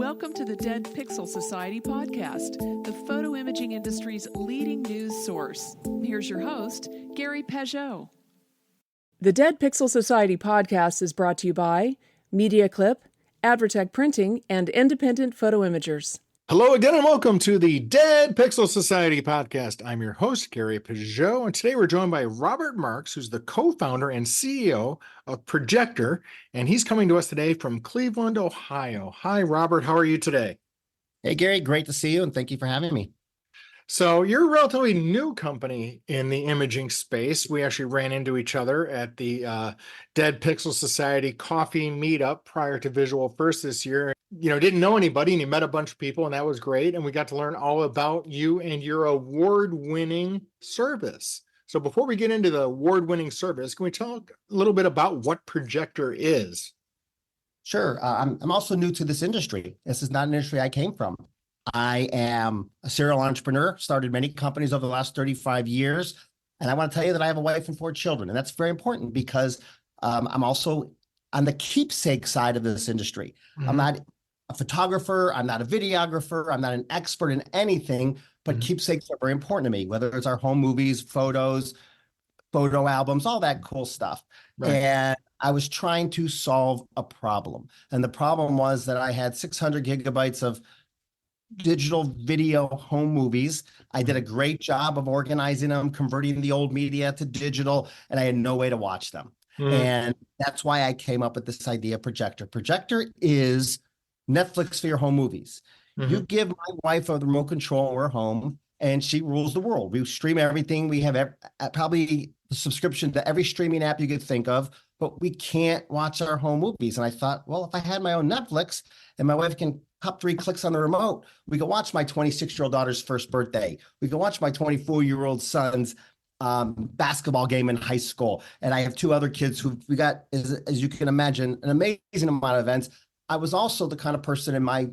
Welcome to the Dead Pixel Society podcast, the photo imaging industry's leading news source. Here's your host, Gary Pageau. The Dead Pixel Society podcast is brought to you by Media Clip, Advertech Printing, and Independent Photo Imagers. Hello again and welcome to the Dead Pixel Society podcast. I'm your host, Gary Pageau, and today we're joined by Robert Marks, who's the co-founder and CEO of Projector, and he's coming to us today from Cleveland, Ohio. Hi, Robert. How are you today? Hey, Gary. Great to see you, and thank you for having me. So you're a relatively new company in the imaging space. We actually ran into each other at the Dead Pixel Society coffee meetup prior to Visual First this year. You know, didn't know anybody, and you met a bunch of people, and that was great. And we got to learn all about you and your award-winning service. So before we get into the award-winning service, can we talk a little bit about what Projector is? Sure. I'm also new to this industry. This is not an industry I came from. I am a serial entrepreneur, started many companies over the last 35 years. And I want to tell you that I have a wife and 4 children. And that's very important because I'm also on the keepsake side of this industry. I'm not a photographer. I'm not a videographer. I'm not an expert in anything, but keepsakes are very important to me, whether it's our home movies, photos, photo albums, all that cool stuff. Right. And I was trying to solve a problem. And the problem was that I had 600 gigabytes of digital video home movies. I did a great job of organizing them, converting the old media to digital, and I had no way to watch them. And that's why I came up with this idea, Projector. Projector is Netflix for your home movies. You give my wife a remote control when we're home, and she rules the world. We stream everything. We have probably a subscription to every streaming app you could think of, but we can't watch our home movies. And I thought, well, if I had my own Netflix and my wife can pop 3 clicks on the remote, we could watch my 26-year-old daughter's first birthday. We could watch my 24-year-old son's basketball game in high school. And I have 2 other kids who we got, as you can imagine, an amazing amount of events. I was also the kind of person in my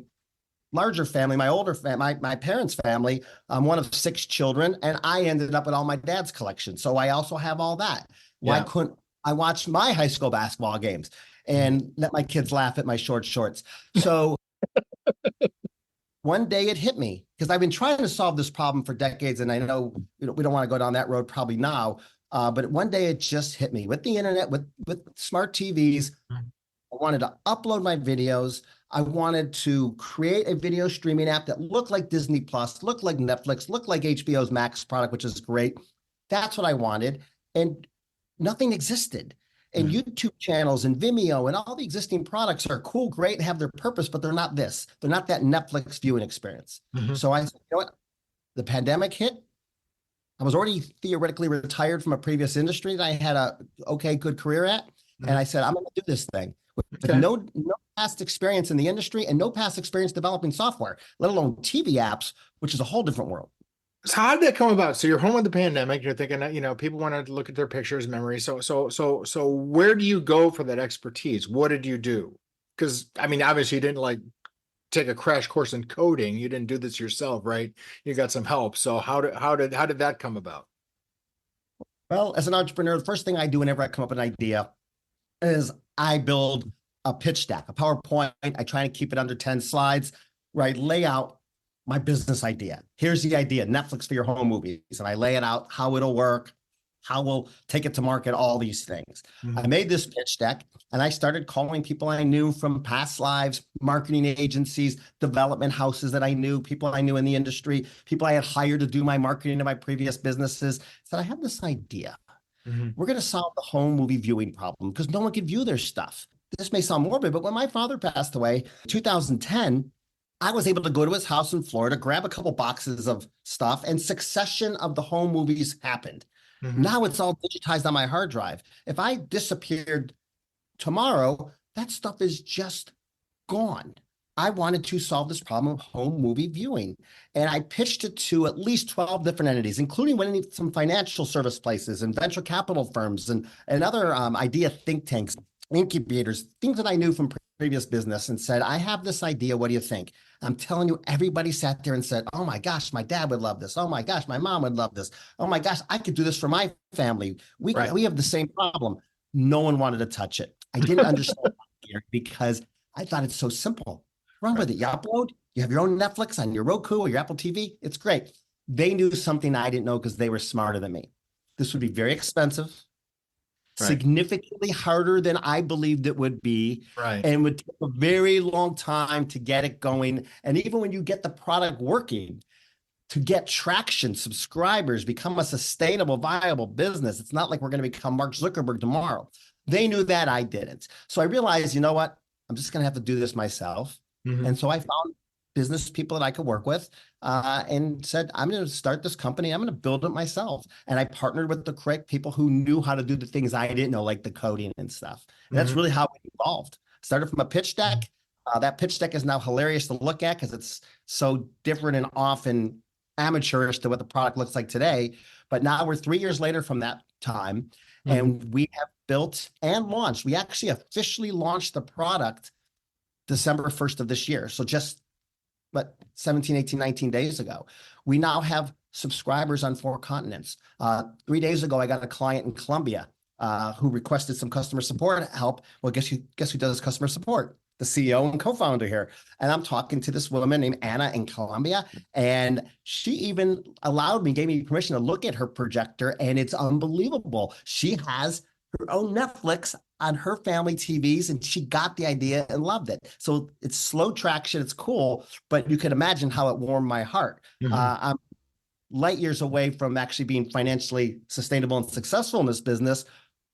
larger family, my older family, my parents' family, one of 6 children, and I ended up with all my dad's collection. So I also have all that. Why couldn't I watch my high school basketball games and let my kids laugh at my short shorts? So one day it hit me because I've been trying to solve this problem for decades. And I know, we don't want to go down that road probably now, but one day it just hit me with the internet, with smart TVs. I wanted to upload my videos. I wanted to create a video streaming app that looked like Disney Plus, looked like Netflix, looked like HBO's Max product, which is great. That's what I wanted. And nothing existed. And YouTube channels and Vimeo and all the existing products are cool, great, and have their purpose, but they're not this. They're not that Netflix viewing experience. So I said, you know what? The pandemic hit. I was already theoretically retired from a previous industry that I had a good career at. And I said, I'm going to do this thing. With no past experience in the industry and no past experience developing software, let alone TV apps, which is a whole different world. So how did that come about? So you're home with the pandemic. You're thinking that, you know, people want to look at their pictures, memories. So where do you go for that expertise? What did you do? Because I mean, obviously you didn't like take a crash course in coding. You didn't do this yourself, right? You got some help. So how did that come about? Well, as an entrepreneur, the first thing I do whenever I come up with an idea is I build a pitch deck, a PowerPoint. I try to keep it under 10 slides where I lay out my business idea. Here's the idea, Netflix for your home movies. And I lay it out, how it'll work, how we'll take it to market, all these things. I made this pitch deck and I started calling people I knew from past lives, marketing agencies, development houses that I knew, people I knew in the industry, people I had hired to do my marketing to my previous businesses. I said, I have this idea. We're going to solve the home movie viewing problem because no one can view their stuff. This may sound morbid, but when my father passed away in 2010, I was able to go to his house in Florida, grab a couple boxes of stuff, and succession of the home movies happened. Now it's all digitized on my hard drive. If I disappeared tomorrow, that stuff is just gone. I wanted to solve this problem of home movie viewing. And I pitched it to at least 12 different entities, including some financial service places and venture capital firms and other idea think tanks, incubators, things that I knew from previous business, and said, I have this idea. What do you think? I'm telling you, everybody sat there and said, oh my gosh, my dad would love this. Oh my gosh, my mom would love this. Oh my gosh, I could do this for my family. We have the same problem. No one wanted to touch it. I didn't understand because I thought it's so simple. Run with it. You upload, you have your own Netflix on your Roku or your Apple TV. It's great. They knew something I didn't know because they were smarter than me. This would be very expensive, significantly harder than I believed it would be, and would take a very long time to get it going. And even when you get the product working, to get traction, subscribers, become a sustainable, viable business. It's not like we're going to become Mark Zuckerberg tomorrow. They knew that, I didn't. So I realized, you know what? I'm just going to have to do this myself. And so I found business people that I could work with and said, I'm going to start this company. I'm going to build it myself. And I partnered with the correct people who knew how to do the things I didn't know, like the coding and stuff. And that's really how it evolved. Started from a pitch deck. That pitch deck is now hilarious to look at because it's so different and often amateurish to what the product looks like today. But now we're 3 years later from that time, and we have built and launched. We actually officially launched the product December 1st of this year. So just 17, 18, 19 days ago. We now have subscribers on 4 continents. 3 days ago, I got a client in Colombia who requested some customer support help. Well, guess who does customer support? The CEO and co-founder here. And I'm talking to this woman named Anna in Colombia. And she even gave me permission to look at her projector. And it's unbelievable. She has her own Netflix on her family TVs, and she got the idea and loved it. So it's slow traction. It's cool, but you can imagine how it warmed my heart. I'm light years away from actually being financially sustainable and successful in this business,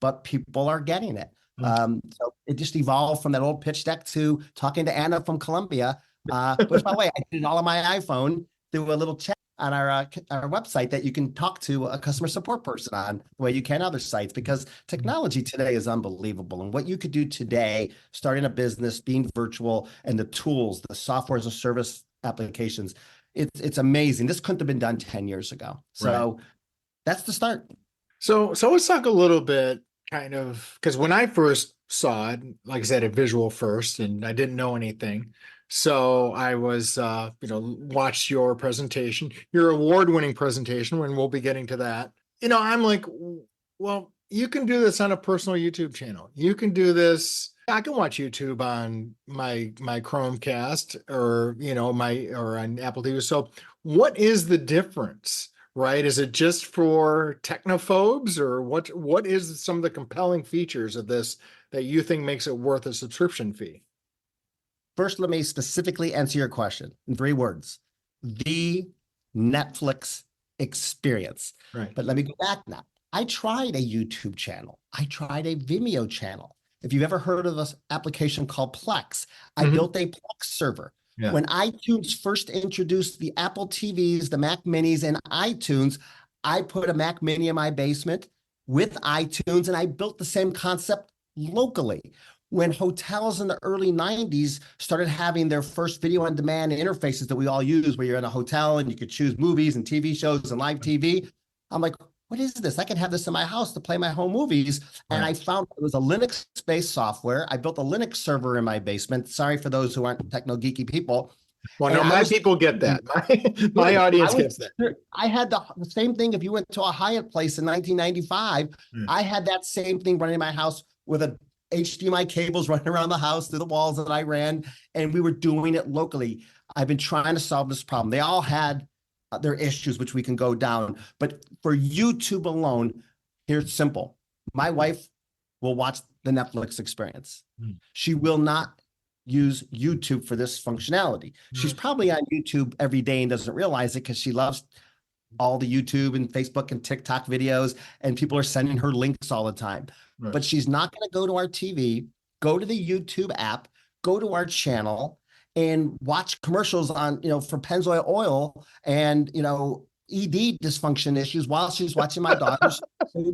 but people are getting it. So it just evolved from that old pitch deck to talking to Anna from Colombia, which, by the way, I did it all on my iPhone through a little chat on our website that you can talk to a customer support person on the way you can other sites, because technology today is unbelievable. And what you could do today, starting a business, being virtual, and the tools, the software as a service applications, it's amazing. This couldn't have been done 10 years ago. So that's the start. So let's talk a little bit, kind of, because when I first saw it, like I said, a visual first, and I didn't know anything. So I was, watched your presentation, your award-winning presentation, and we'll be getting to that. I'm like, well, you can do this on a personal YouTube channel. You can do this. I can watch YouTube on my Chromecast or on Apple TV. So what is the difference? Right? Is it just for technophobes, or what is some of the compelling features of this that you think makes it worth a subscription fee? First, let me specifically answer your question in 3 words: the Netflix experience. Right. But let me go back now. I tried a YouTube channel. I tried a Vimeo channel. If you've ever heard of this application called Plex, I built a Plex server. Yeah. When iTunes first introduced the Apple TVs, the Mac Minis, and iTunes, I put a Mac Mini in my basement with iTunes, and I built the same concept locally. When hotels in the early 90s started having their first video on demand interfaces that we all use, where you're in a hotel and you could choose movies and TV shows and live TV, I'm like, what is this? I can have this in my house to play my home movies. And I found it was a Linux-based software. I built a Linux server in my basement. Sorry for those who aren't techno-geeky people. Well, no, my people get that. My audience gets that. I had the same thing. If you went to a Hyatt place in 1995, I had that same thing running in my house with a HDMI cables running around the house through the walls that I ran, and we were doing it locally. I've been trying to solve this problem. They all had their issues, which we can go down. But for YouTube alone, here's simple. My wife will watch the Netflix experience. She will not use YouTube for this functionality. She's probably on YouTube every day and doesn't realize it because she loves all the YouTube and Facebook and TikTok videos, and people are sending her links all the time. But she's not going to go to our TV, go to the YouTube app, go to our channel, and watch commercials on, for Pennzoil oil and, ED dysfunction issues while she's watching my daughter's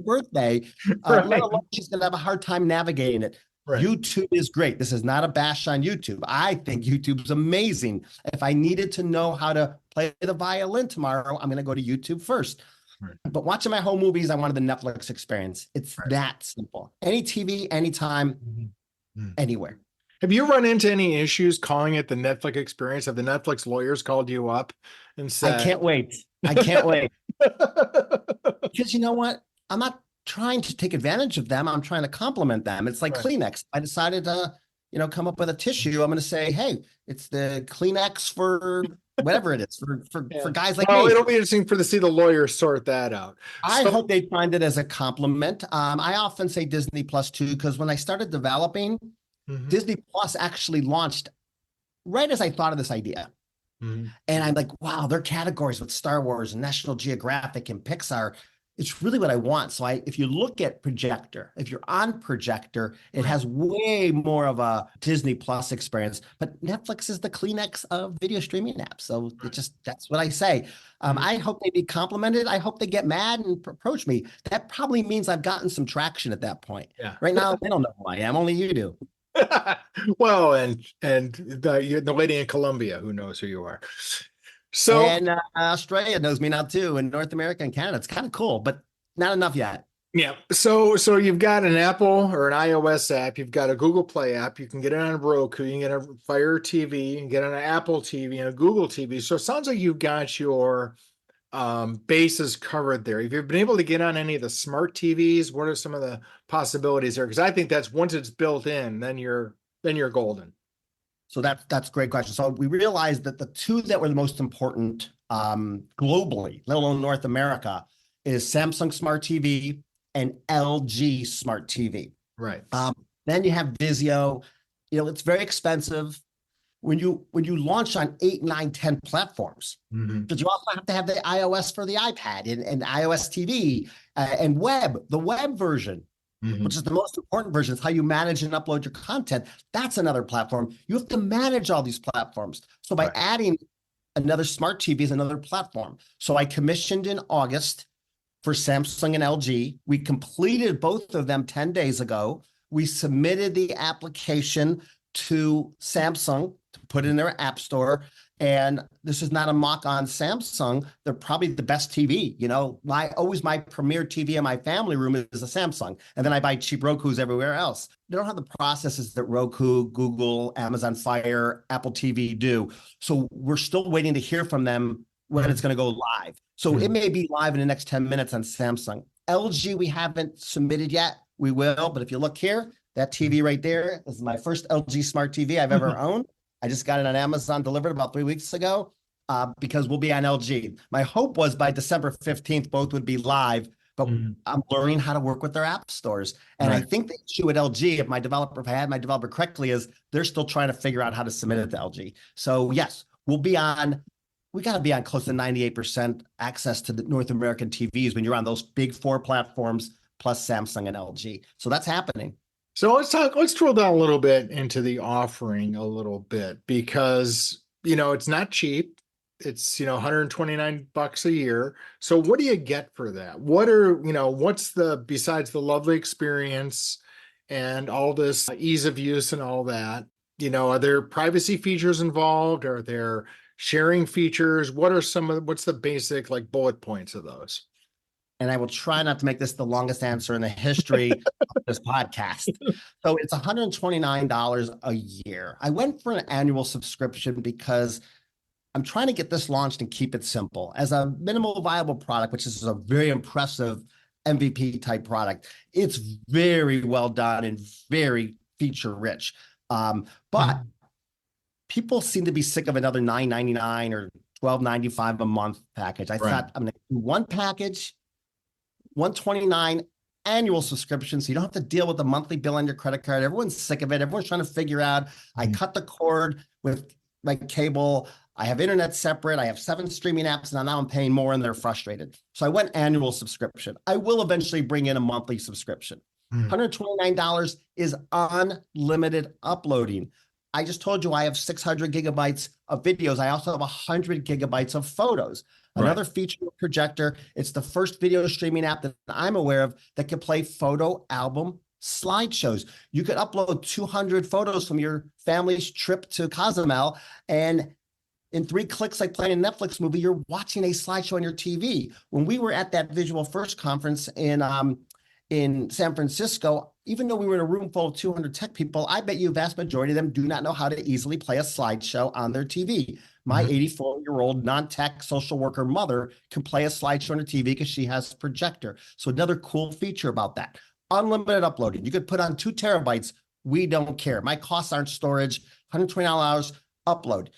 birthday. Let alone she's going to have a hard time navigating it. YouTube is great. This is not a bash on YouTube. I think YouTube's amazing. If I needed to know how to play the violin tomorrow, I'm going to go to YouTube first. But watching my home movies, I wanted the Netflix experience. It's that simple. Any TV, anytime, anywhere. Have you run into any issues calling it the Netflix experience? Have the Netflix lawyers called you up and said, I can't wait. I can't wait. Because you know what? I'm not trying to take advantage of them. I'm trying to compliment them. It's like Kleenex. I decided to come up with a tissue, I'm going to say, hey, it's the Kleenex for whatever it is for guys like Well, me. it'll be interesting to see the lawyers sort that out. I hope they find it as a compliment. I often say Disney Plus too, because when I started developing, Disney Plus actually launched right as I thought of this idea. And I'm like, wow, their categories with Star Wars and National Geographic and Pixar, it's really what I want. So if you look at Projector, if you're on Projector, it has way more of a Disney Plus experience, but Netflix is the Kleenex of video streaming apps. So that's what I say. I hope they be complimented. I hope they get mad and approach me. That probably means I've gotten some traction at that point. Yeah. Right now, they don't know who I am. Only you do. Well, and the lady in Colombia who knows who you are. So and Australia knows me now too, and North America and Canada. It's kind of cool, but not enough yet. yeah. So you've got an Apple or an iOS app. You've got a Google Play app. You can get it on Roku. You can get a Fire TV. You can get it on an Apple TV and a Google TV. So it sounds like you've got your bases covered there. If you've been able to get on any of the smart TVs, what are some of the possibilities there? Because I think that's once it's built in, then you're golden. So that's a great question. So we realized that the two that were the most important globally, let alone North America, is Samsung Smart TV and LG Smart TV. Right. Then you have Vizio. It's very expensive. When you launch on 8, 9, 10 platforms, because you also have to have the iOS for the iPad and iOS TV and the web version, which is the most important version. It's how you manage and upload your content. That's another platform. You have to manage all these platforms. So by adding another smart TV is another platform. So I commissioned in August for Samsung and LG. We completed both of them 10 days ago. We submitted the application to Samsung to put in their app store. And this is not a mock on Samsung. They're probably the best TV. My premier TV in my family room is a Samsung. And then I buy cheap Rokus everywhere else. They don't have the processes that Roku, Google, Amazon Fire, Apple TV do. So we're still waiting to hear from them when it's going to go live. So it may be live in the next 10 minutes on Samsung. LG, we haven't submitted yet. We will. But if you look here, that TV right there is my first LG Smart TV I've ever owned. I just got it on Amazon delivered about 3 weeks ago because we'll be on LG. My hope was by December 15th, both would be live, but I'm learning how to work with their app stores. And I think the issue at LG, if I had my developer correctly, is they're still trying to figure out how to submit it to LG. So yes, we got to be on close to 98% access to the North American TVs when you're on those big 4 platforms plus Samsung and LG. So that's happening. So let's drill down a little bit into the offering a little bit, because, it's not cheap. It's, $129 a year. So what do you get for that? What's besides the lovely experience and all this ease of use and all that, are there privacy features involved? Are there sharing features? What's the basic bullet points of those? And I will try not to make this the longest answer in the history of this podcast. So it's $129 a year. I went for an annual subscription because I'm trying to get this launched and keep it simple. As a minimal viable product, which is a very impressive MVP type product, it's very well done and very feature rich. But people seem to be sick of another $9.99 or $12.95 a month package. I thought I'm going to do one package, $129 annual subscription, so you don't have to deal with the monthly bill on your credit card. Everyone's sick of it. Everyone's trying to figure out. I cut the cord with my cable. I have internet separate. I have 7 streaming apps, and now I'm paying more, and they're frustrated. So I went annual subscription. I will eventually bring in a monthly subscription. $129 is unlimited uploading. I just told you I have 600 gigabytes of videos. I also have 100 gigabytes of photos. Another feature of Projector, it's the first video streaming app that I'm aware of that can play photo album slideshows. You could upload 200 photos from your family's trip to Cozumel, and in 3 clicks, like playing a Netflix movie, you're watching a slideshow on your TV. When we were at that Visual First conference in San Francisco, even though we were in a room full of 200 tech people, I bet you a vast majority of them do not know how to easily play a slideshow on their TV. My 84-year-old non-tech social worker mother can play a slideshow on her TV because she has Projector. So another cool feature about that, unlimited uploading. You could put on 2 terabytes We don't care. My costs aren't storage, $120 upload.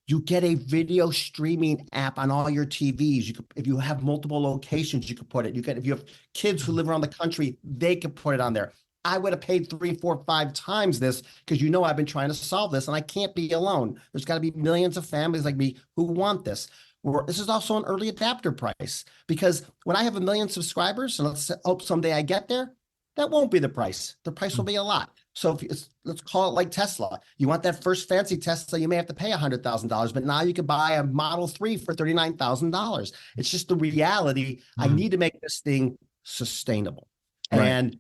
You get a video streaming app on all your TVs. You could, if you have multiple locations, you could put it. You can, if you have kids who live around the country, they could put it on there. I would have paid 3, 4, 5 times this because I've been trying to solve this and I can't be alone. There's got to be millions of families like me who want this. This is also an early adapter price because when I have 1 million subscribers, and let's hope someday I get there, that won't be the price. The price will be a lot. So let's call it like Tesla. You want that first fancy Tesla, you may have to pay $100,000, but now you can buy a Model 3 for $39,000. It's just the reality. I need to make this thing sustainable. Right. And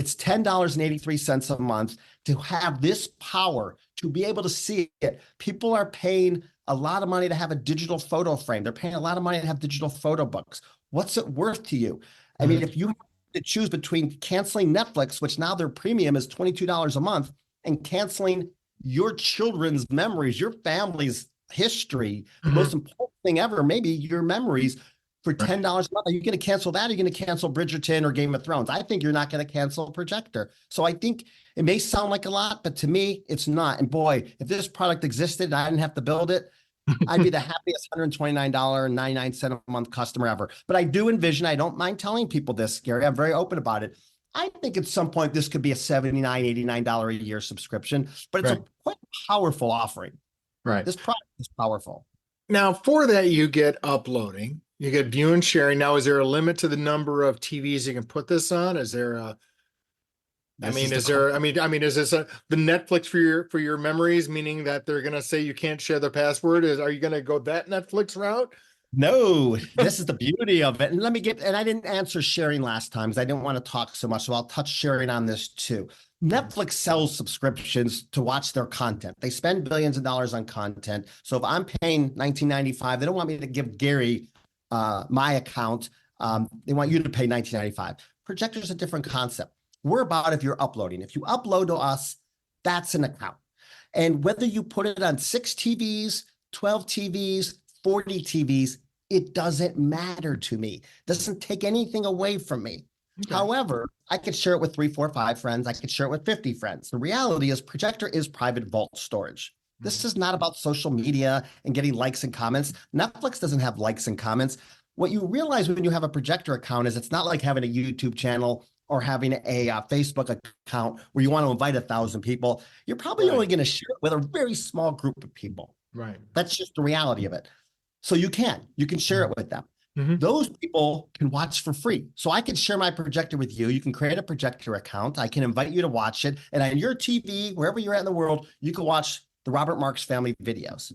it's $10.83 a month to have this power, to be able to see it. People are paying a lot of money to have a digital photo frame. They're paying a lot of money to have digital photo books. What's it worth to you? I mean, if you have to choose between canceling Netflix, which now their premium is $22 a month, and canceling your children's memories, your family's history, the most important thing ever, maybe your memories, for $10 a month. Are you going to cancel that? Or are you going to cancel Bridgerton or Game of Thrones? I think you're not going to cancel Projector. So I think it may sound like a lot, but to me, it's not. And boy, if this product existed and I didn't have to build it, I'd be the happiest $129.99 a month customer ever. But I do envision, I don't mind telling people this, Gary, I'm very open about it. I think at some point this could be a $79, $89 a year subscription, but it's a quite powerful offering. Right. This product is powerful. Now, for that, you get uploading, you get view and sharing. Now, is there a limit to the number of TVs you can put this on? Is there a is this the Netflix for your memories, meaning that they're going to say you can't share the password? Are you going to go that Netflix route? No, this is the beauty of it. And I didn't answer sharing last time because I didn't want to talk so much. So I'll touch sharing on this too. Netflix sells subscriptions to watch their content. They spend billions of dollars on content. So if I'm paying $19.95, they don't want me to give Gary my account. They want you to pay $19.95. Projector's a different concept. We're about if you're uploading. If you upload to us, that's an account. And whether you put it on 6 TVs, 12 TVs, 40 TVs, it doesn't matter to me. It doesn't take anything away from me. Okay. However, I could share it with 3, 4, 5 friends. I could share it with 50 friends. The reality is Projector is private vault storage. This is not about social media and getting likes and comments. Netflix doesn't have likes and comments. What you realize when you have a Projector account is it's not like having a YouTube channel or having a Facebook account where you want to invite 1,000 people. You're probably only going to share it with a very small group of people. Right. That's just the reality of it. So you can share it with them. Those people can watch for free. So I can share my Projector with you. You can create a Projector account. I can invite you to watch it. And on your TV, wherever you're at in the world, you can watch the Robert Marks family videos.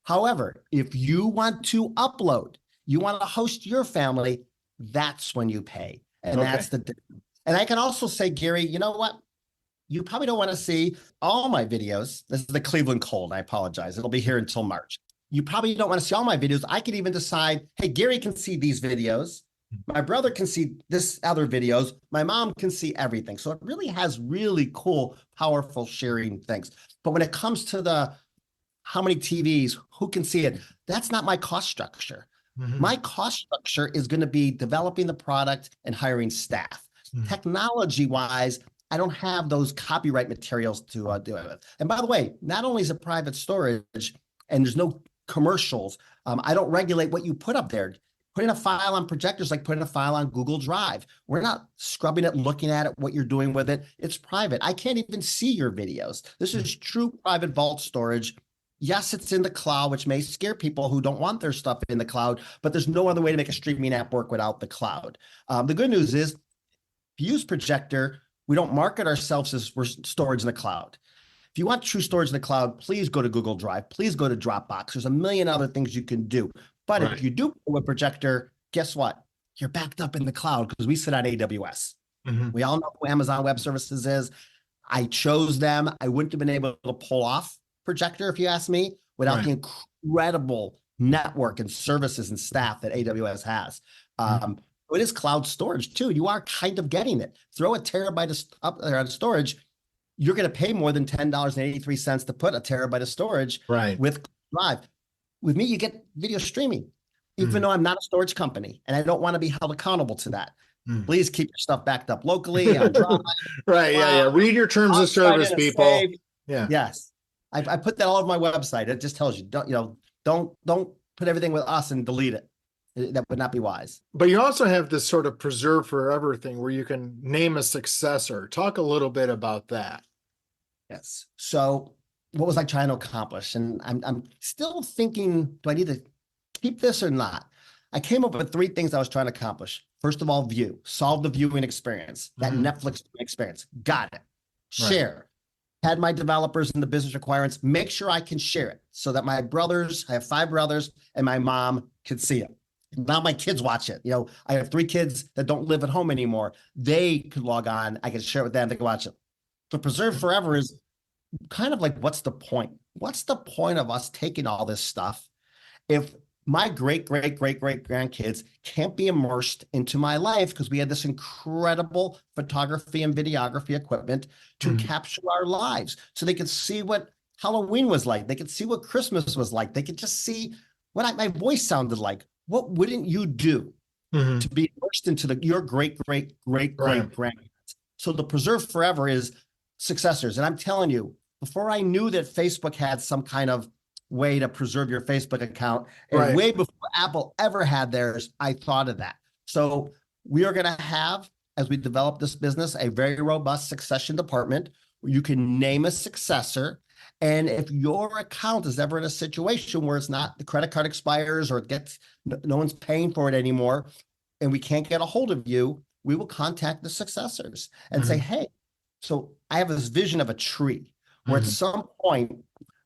However, if you want to upload, you want to host your family, that's when you pay. And that's the difference. And I can also say, Gary, you know what? You probably don't want to see all my videos. This is the Cleveland cold. I apologize. It'll be here until March. You probably don't want to see all my videos. I could even decide, hey, Gary can see these videos. My brother can see this other videos. My mom can see everything. So it really has really cool, powerful sharing things. But when it comes to the how many TVs, who can see it, that's not my cost structure. My cost structure is going to be developing the product and hiring staff. Technology-wise, I don't have those copyright materials to do it with. And by the way, not only is it private storage and there's no commercials, I don't regulate what you put up there. Putting a file on Projectors like putting a file on Google Drive. We're not scrubbing it, looking at it, what you're doing with it. It's private. I can't even see your videos. This is true private vault storage. Yes, it's in the cloud, which may scare people who don't want their stuff in the cloud, but there's no other way to make a streaming app work without the cloud. The good news is, if you use Projector, we don't market ourselves as we're storage in the cloud. If you want true storage in the cloud, please go to Google Drive. Please go to Dropbox. There's a million other things you can do. But if you do with Projector, guess what? You're backed up in the cloud because we sit on AWS. We all know who Amazon Web Services is. I chose them. I wouldn't have been able to pull off Projector, if you ask me, without the incredible network and services and staff that AWS has. It is cloud storage too. You are kind of getting it. Throw a terabyte up there on storage. You're going to pay more than $10.83 to put a terabyte of storage with Drive. With me, you get video streaming, even though I'm not a storage company and I don't want to be held accountable to that. Mm. Please keep your stuff backed up locally on Drive. Right. Yeah. Yeah. Read your terms of service, people. Save. Yeah. Yes. I put that all over my website. It just tells you, don't put everything with us and delete it. That would not be wise. But you also have this sort of preserve forever thing where you can name a successor. Talk a little bit about that. Yes. So what was I trying to accomplish? And I'm still thinking, do I need to keep this or not? I came up with 3 things I was trying to accomplish. First of all, solve the viewing experience, that Netflix experience. Got it. Share. Had my developers and the business requirements, make sure I can share it so that my brothers, I have 5 brothers, and my mom could see it. Now my kids watch it. I have 3 kids that don't live at home anymore. They could log on. I can share it with them. They can watch it. So preserve forever is kind of like, what's the point? What's the point of us taking all this stuff if my great grandkids can't be immersed into my life because we had this incredible photography and videography equipment to capture our lives so they could see what Halloween was like. They could see what Christmas was like. They could just see what my voice sounded like. What wouldn't you do to be immersed into your great grandparents? So the preserve forever is successors. And I'm telling you, before I knew that Facebook had some kind of way to preserve your Facebook account, and way before Apple ever had theirs, I thought of that. So we are going to have, as we develop this business, a very robust succession department where you can name a successor. And if your account is ever in a situation where it's not, the credit card expires or it gets, no one's paying for it anymore, and we can't get a hold of you, we will contact the successors and say, hey, so I have this vision of a tree where at some point,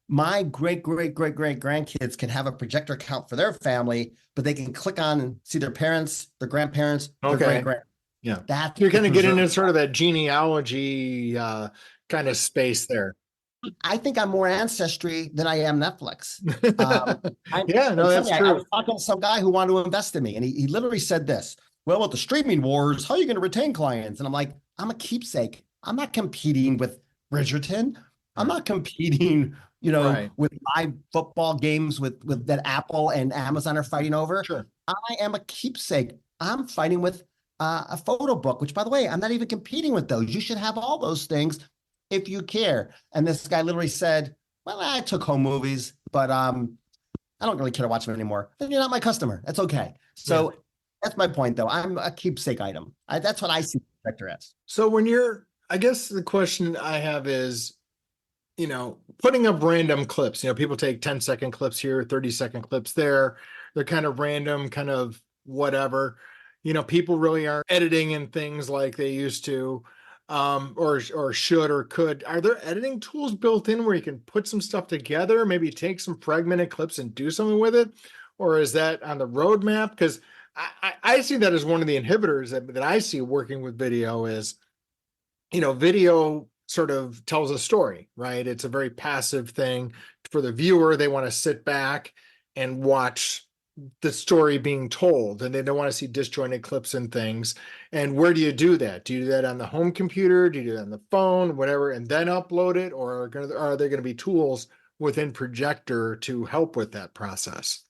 my great grandkids can have a Projector account for their family, but they can click on and see their parents, their grandparents, their great-grand. Yeah. That's You're going to get into sort of that genealogy kind of space there. I think I'm more Ancestry than I am Netflix. That's true. I was talking to some guy who wanted to invest in me, and he literally said this, well, with the streaming wars, how are you going to retain clients? And I'm like, I'm a keepsake. I'm not competing with Bridgerton. I'm not competing, with live football games with that Apple and Amazon are fighting over. Sure. I am a keepsake. I'm fighting with a photo book, which, by the way, I'm not even competing with those. You should have all those things if you care. And this guy literally said, well, I took home movies, but I don't really care to watch them anymore. Then you're not my customer. That's okay. So that's my point, though. I'm a keepsake item. That's what I see Projector as. So I guess the question I have is, putting up random clips, people take 10-second clips here, 30-second clips there. They're kind of random, kind of whatever. People really aren't editing and things like they used to, or should or could. Are there editing tools built in where you can put some stuff together, maybe take some fragmented clips and do something with it? Or is that on the roadmap? Because I see that as one of the inhibitors that I see working with video is, video sort of tells a story, right? It's a very passive thing for the viewer. They want to sit back and watch the story being told, and they don't want to see disjointed clips and things. And where do you do that? Do you do that on the home computer? Do you do that on the phone, whatever, and then upload it? Or are there going to be tools within Projector to help with that process?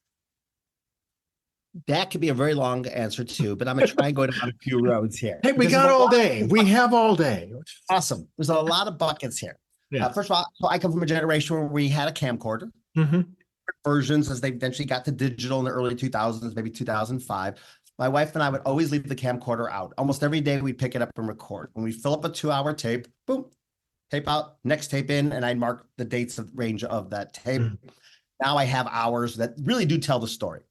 That could be a very long answer too, but I'm going to try and go down a few roads here. Hey, we got all day. We have all day. Awesome. There's a lot of buckets here. Yeah. First of all, so I come from a generation where we had a camcorder. Versions as they eventually got to digital in the early 2000s, maybe 2005. My wife and I would always leave the camcorder out. Almost every day we'd pick it up and record. When we fill up a 2-hour tape, boom, tape out, next tape in, and I'd mark the dates of range of that tape. Now I have hours that really do tell the story.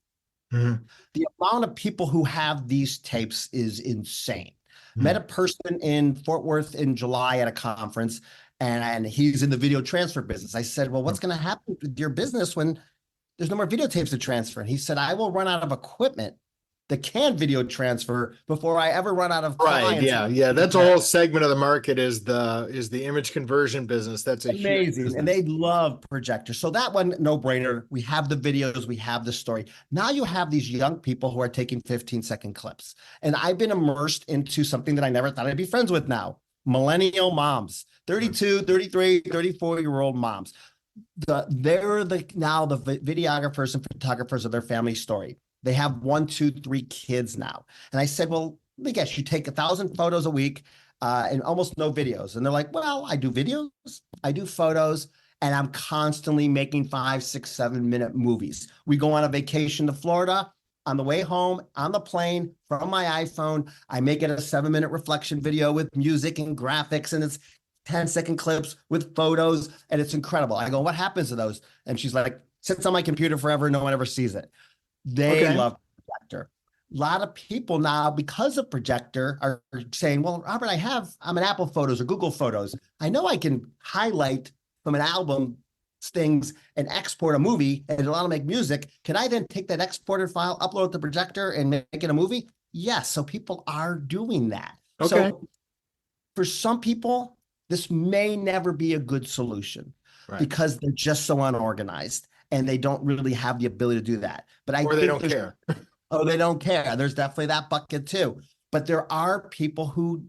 The amount of people who have these tapes is insane. Met a person in Fort Worth in July at a conference, and he's in the video transfer business. I said, well, what's going to happen with your business when there's no more videotapes to transfer? And he said, I will run out of equipment that can video transfer before I ever run out of clients. Yeah. That's a whole segment of the market is the image conversion business. That's amazing. And they love Projector. So that one, no brainer. We have the videos, we have the story. Now you have these young people who are taking 15-second clips. And I've been immersed into something that I never thought I'd be friends with now. Millennial moms, 32, 33, 34-year-old moms. They're now the videographers and photographers of their family story. They have 1, 2, 3 kids now. And I said, well, let me guess, you take 1,000 photos a week and almost no videos. And they're like, well, I do videos, I do photos, and I'm constantly making 5, 6, 7-minute movies. We go on a vacation to Florida. On the way home, on the plane, from my iPhone, I make it a 7-minute reflection video with music and graphics, and it's 10-second clips with photos, and it's incredible. I go, what happens to those? And she's like, sits on my computer forever, no one ever sees it. They love Projector. A lot of people now, because of Projector, are saying, well, Robert, I'm an Apple Photos or Google Photos. I know I can highlight from an album things and export a movie and allow to make music. Can I then take that exported file, upload it to Projector and make it a movie? Yes. So people are doing that. Okay. So for some people, this may never be a good solution because they're just so unorganized and they don't really have the ability to do that. But I or they don't care. Oh, they don't care. There's definitely that bucket too. But there are people who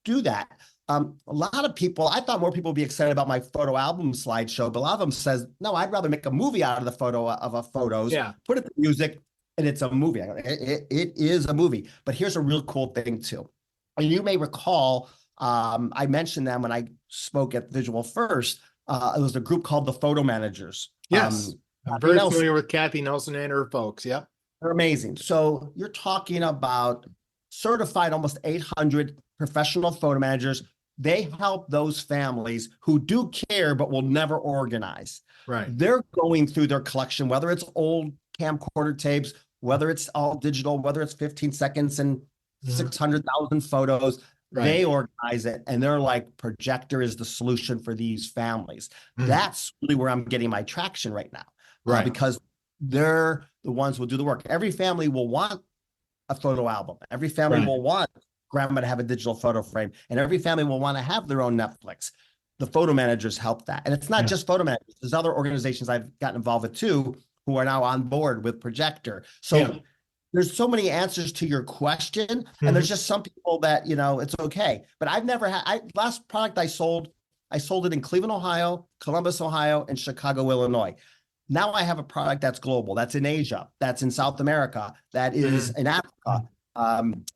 do that. A lot of people, I thought more people would be excited about my photo album slideshow, but a lot of them says, no, I'd rather make a movie out of the photos, put it to music, and it's a movie. It is a movie. But here's a real cool thing too. And you may recall, I mentioned them when I spoke at Visual First. It was a group called the Photo Managers. Yes. I'm very familiar with Kathy Nelson and her folks. Yep. They're amazing. So you're talking about certified almost 800 professional photo managers. They help those families who do care but will never organize. Right. They're going through their collection, whether it's old camcorder tapes, whether it's all digital, whether it's 15 seconds and 600,000 photos. Right. They organize it, and they're like, Projector is the solution for these families. That's really where I'm getting my traction right now. Right. Because they're the ones who will do the work. Every family will want a photo album. Every family will want grandma to have a digital photo frame, and every family will want to have their own Netflix. The photo managers help that. And it's not just photo managers. There's other organizations I've gotten involved with too, who are now on board with Projector. So there's so many answers to your question. And there's just some people that, it's okay. But I've never had, last product I sold it in Cleveland, Ohio, Columbus, Ohio, and Chicago, Illinois. Now I have a product that's global, that's in Asia, that's in South America, that is in Africa.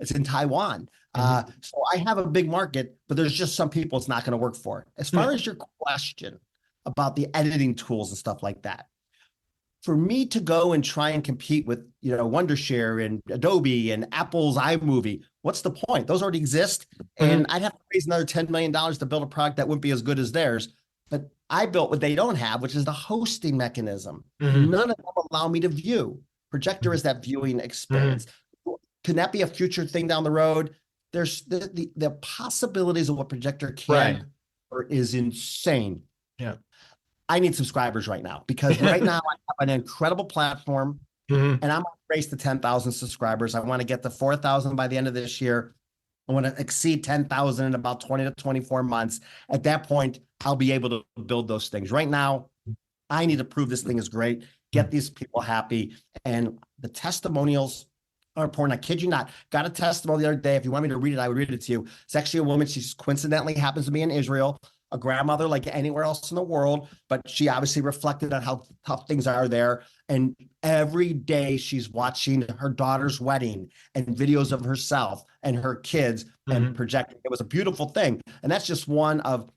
It's in Taiwan. So I have a big market, but there's just some people it's not going to work for. As far as your question about the editing tools and stuff like that, for me to go and try and compete with, Wondershare and Adobe and Apple's iMovie, what's the point? Those already exist. And I'd have to raise another $10 million to build a product that wouldn't be as good as theirs. But I built what they don't have, which is the hosting mechanism. None of them allow me to view. Projector is that viewing experience. Can that be a future thing down the road? There's the possibilities of what Projector can is insane. Yeah. I need subscribers right now because right now I have an incredible platform and I'm on a race to 10,000 subscribers. I want to get to 4,000 by the end of this year. I want to exceed 10,000 in about 20 to 24 months. At that point, I'll be able to build those things. Right now, I need to prove this thing is great, get these people happy. And the testimonials are important. I kid you not. Got a testimonial the other day. If you want me to read it, I would read it to you. It's actually a woman. She's coincidentally happens to be in Israel, a grandmother like anywhere else in the world, but she obviously reflected on how tough things are there. And every day she's watching her daughter's wedding and videos of herself and her kids and projecting. It was a beautiful thing. And that's just one of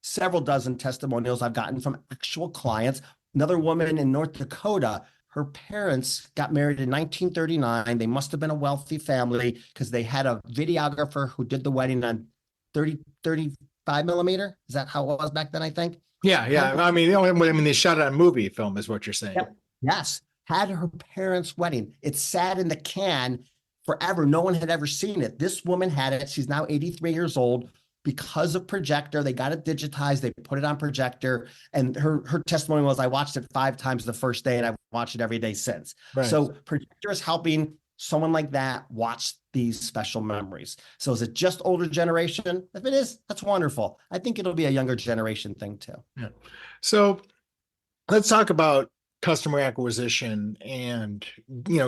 several dozen testimonials I've gotten from actual clients. Another woman in North Dakota, her parents got married in 1939. They must have been a wealthy family because they had a videographer who did the wedding on 35 millimeter. Is that how it was back then, I think? Yeah. I mean, they shot it on movie film is what you're saying. Yep. Yes. Had her parents' wedding. It sat in the can forever. No one had ever seen it. This woman had it. She's now 83 years old. Because of Projector, they got it digitized. They put it on Projector. And her testimony was, I watched it 5 times the first day and I've watched it every day since. Right. So Projector is helping someone like that watch these special memories. So is it just older generation? If it is, that's wonderful. I think it'll be a younger generation thing too. Yeah. So let's talk about customer acquisition and,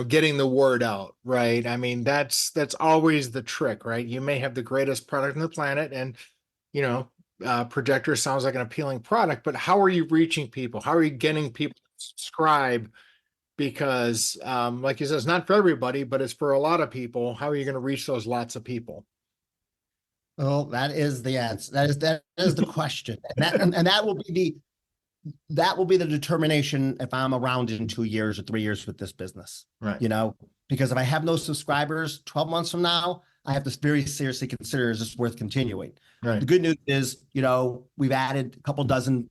getting the word out, right? I mean, that's always the trick, right? You may have the greatest product on the planet and, Projector sounds like an appealing product, but how are you reaching people? How are you getting people to subscribe? because, like you said, it's not for everybody, but it's for a lot of people. How are you going to reach those lots of people? Well, that is the answer. That is the question. And that will be the determination if I'm around in 2 years or 3 years with this business. Right. You know, because if I have no subscribers 12 months from now, I have to very seriously consider, is this worth continuing? Right. The good news is, you know, we've added a couple dozen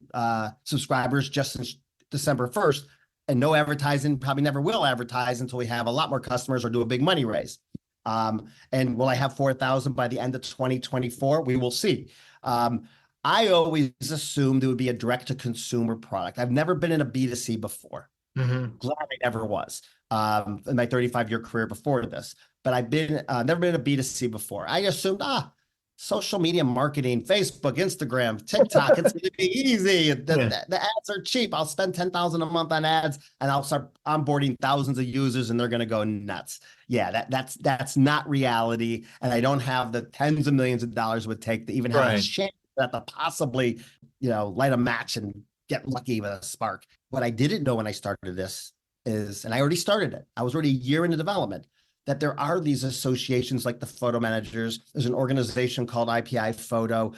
subscribers just since December 1st, and no advertising, probably never will advertise until we have a lot more customers or do a big money raise. And will I have 4,000 by the end of 2024? We will see. I always assumed it would be a direct-to-consumer product. I've never been in a B2C before. Mm-hmm. Glad I never was in my 35-year career before this. But I've been never been in a B2C before. I assumed, social media marketing, Facebook, Instagram, TikTok, it's going to be easy. The ads are cheap. I'll spend $10,000 a month on ads, and I'll start onboarding thousands of users, and they're going to go nuts. Yeah, that's not reality, and I don't have the tens of millions of dollars it would take to even have a chance that to possibly, light a match and get lucky with a spark. What I didn't know when I started this is, and I already started it, I was already a year into development, that there are these associations like the Photo Managers. There's an organization called IPI Photo.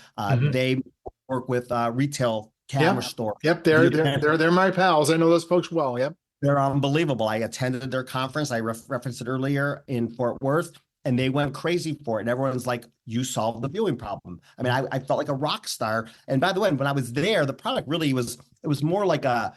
They work with retail camera stores. Yep, they're my pals. I know those folks well. Yep. They're unbelievable. I attended their conference. I referenced it earlier in Fort Worth, and they went crazy for it. And everyone's like, you solved the viewing problem. I mean, I felt like a rock star. And by the way, when I was there, the product really it was more like a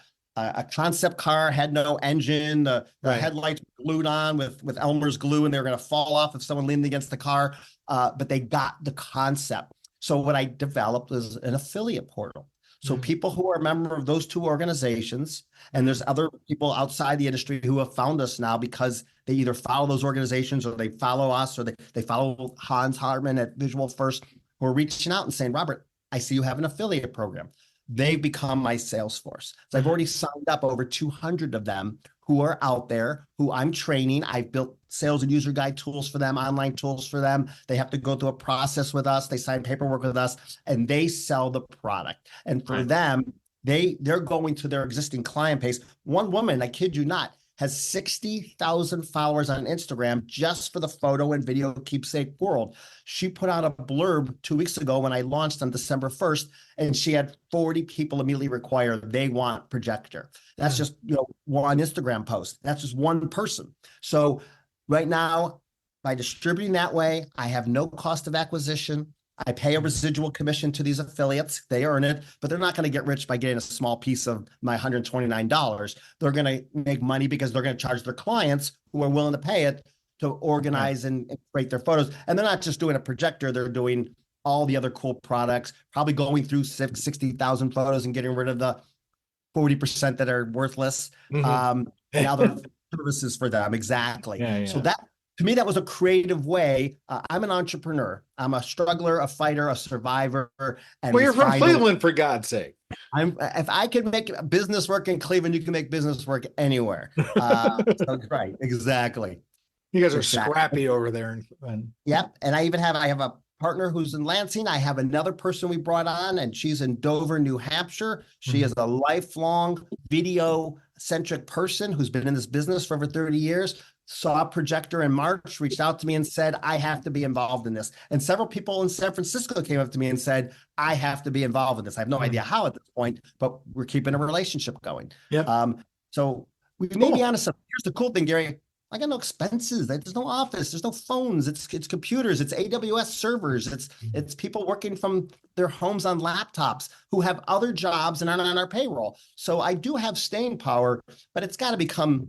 concept car, had no engine, the headlights glued on with Elmer's glue, and they were going to fall off if someone leaned against the car. But they got the concept. So what I developed was an affiliate portal. So people who are a member of those two organizations, and there's other people outside the industry who have found us now because they either follow those organizations or they follow us or they follow Hans Hartman at Visual First, who are reaching out and saying, Robert, I see you have an affiliate program. They've become my sales force. So I've already signed up over 200 of them who are out there, who I'm training. I've built sales and user guide tools for them, online tools for them. They have to go through a process with us. They sign paperwork with us, and they sell the product. And for them, they're going to their existing client base. One woman, I kid you not, has 60,000 followers on Instagram just for the photo and video keepsake world. She put out a blurb 2 weeks ago when I launched on December 1st, and she had 40 people immediately require they want Projector. That's just one Instagram post. That's just one person. So right now, by distributing that way, I have no cost of acquisition. I pay a residual commission to these affiliates. They earn it, but they're not going to get rich by getting a small piece of my $129. They're going to make money because they're going to charge their clients who are willing to pay it to organize and create their photos. And they're not just doing a projector. They're doing all the other cool products, probably going through 60,000 photos and getting rid of the 40% that are worthless. And other services for them. Exactly. So that, to me, that was a creative way. I'm an entrepreneur. I'm a struggler, a fighter, a survivor. And well, you're from Cleveland, for God's sake. If I can make business work in Cleveland, you can make business work anywhere. Right, exactly. You guys are scrappy over there. Yep, and I have a partner who's in Lansing. I have another person we brought on, and she's in Dover, New Hampshire. She is a lifelong video-centric person who's been in this business for over 30 years. Saw Projector in March, reached out to me and said, I have to be involved in this. And several people in San Francisco came up to me and said, I have to be involved in this. I have no idea how at this point, but we're keeping a relationship going. So we may be honest. Here's the cool thing, Gary. I got no expenses. There's no office. There's no phones. It's computers. It's AWS servers. It's people working from their homes on laptops who have other jobs and aren't on our payroll. So I do have staying power, but it's got to become,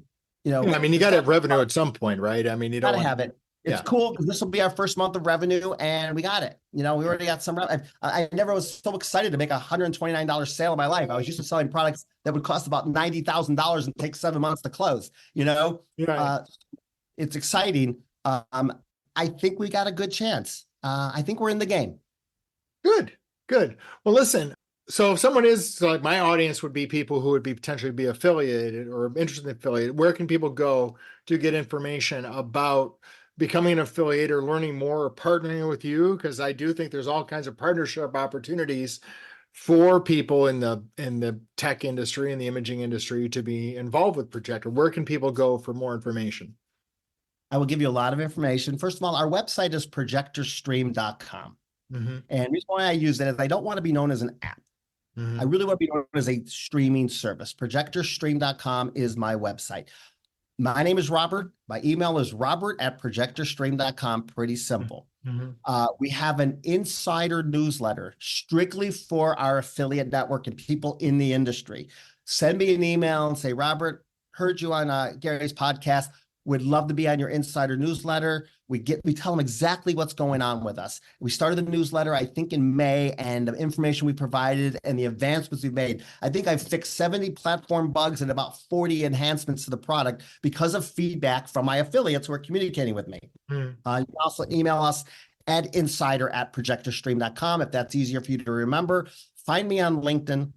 I mean, you got to have revenue at some point, right? I mean, you don't got to have it. It's cool because this will be our first month of revenue, and we got it. We already got some. I never was so excited to make a $129 sale in my life. I was used to selling products that would cost about $90,000 and take 7 months to close. It's exciting. I think we got a good chance. I think we're in the game. Good. Well, listen. So if someone is like my audience would be people who would be potentially be affiliated or interested in affiliate, where can people go to get information about becoming an affiliate or learning more or partnering with you? Because I do think there's all kinds of partnership opportunities for people in the tech industry and the imaging industry to be involved with Projector? Where can people go for more information? I will give you a lot of information. First of all, our website is projectorstream.com. Mm-hmm. And the reason why I use that is I don't want to be known as an app. Mm-hmm. I really want to be known as a streaming service. Projectorstream.com is my website. My name is Robert. My email is robert@projectorstream.com. Pretty simple. Mm-hmm. We have an insider newsletter strictly for our affiliate network and people in the industry. Send me an email and say, Robert, heard you on Gary's podcast. Would love to be on your insider newsletter. We tell them exactly what's going on with us. We started the newsletter, I think, in May, and the information we provided and the advancements we made. I think I've fixed 70 platform bugs and about 40 enhancements to the product because of feedback from my affiliates who are communicating with me. You can also email us at insider@projectorstream.com if that's easier for you to remember. Find me on LinkedIn,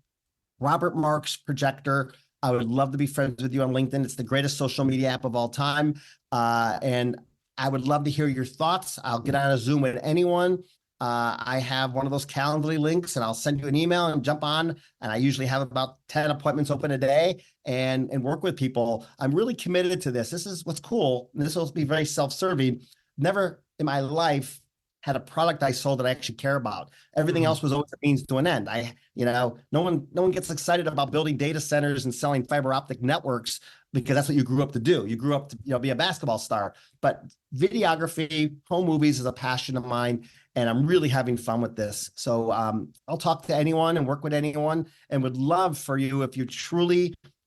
Robert Marks Projector. I would love to be friends with you on LinkedIn. It's the greatest social media app of all time. And I would love to hear your thoughts. I'll get on a Zoom with anyone. I have one of those Calendly links and I'll send you an email and jump on. And I usually have about 10 appointments open a day and work with people. I'm really committed to this. This is what's cool. And this will be very self-serving. Never in my life had a product I sold that I actually care about. Everything else was always a means to an end. No one gets excited about building data centers and selling fiber optic networks because that's what you grew up to do. You grew up to be a basketball star. But videography, home movies is a passion of mine, and I'm really having fun with this. So I'll talk to anyone and work with anyone, and would love for you, if you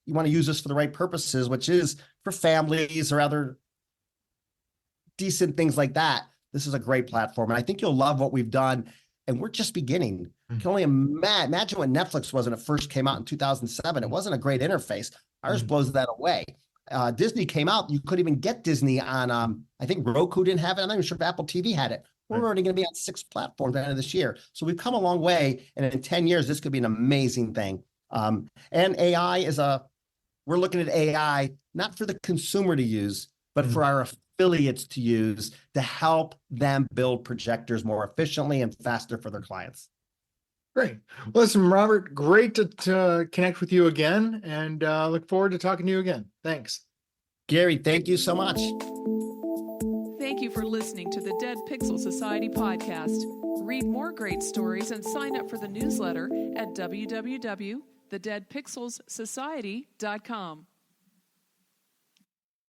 want to use this for the right purposes, which is for families or other decent things like that. This is a great platform, and I think you'll love what we've done. And we're just beginning. You can only imagine what Netflix was when it first came out in 2007. It wasn't a great interface. Ours blows that away. Disney came out. You couldn't even get Disney on, I think Roku didn't have it. I'm not even sure if Apple TV had it. We're already going to be on 6 platforms at the end of this year. So we've come a long way. And in 10 years, this could be an amazing thing. And AI we're looking at AI, not for the consumer to use, but for our affiliates to use to help them build projectors more efficiently and faster for their clients. Great. Well, listen, Robert, great to connect with you again, and look forward to talking to you again. Thanks. Gary, thank you so much. Thank you for listening to the Dead Pixel Society podcast. Read more great stories and sign up for the newsletter at www.thedeadpixelssociety.com.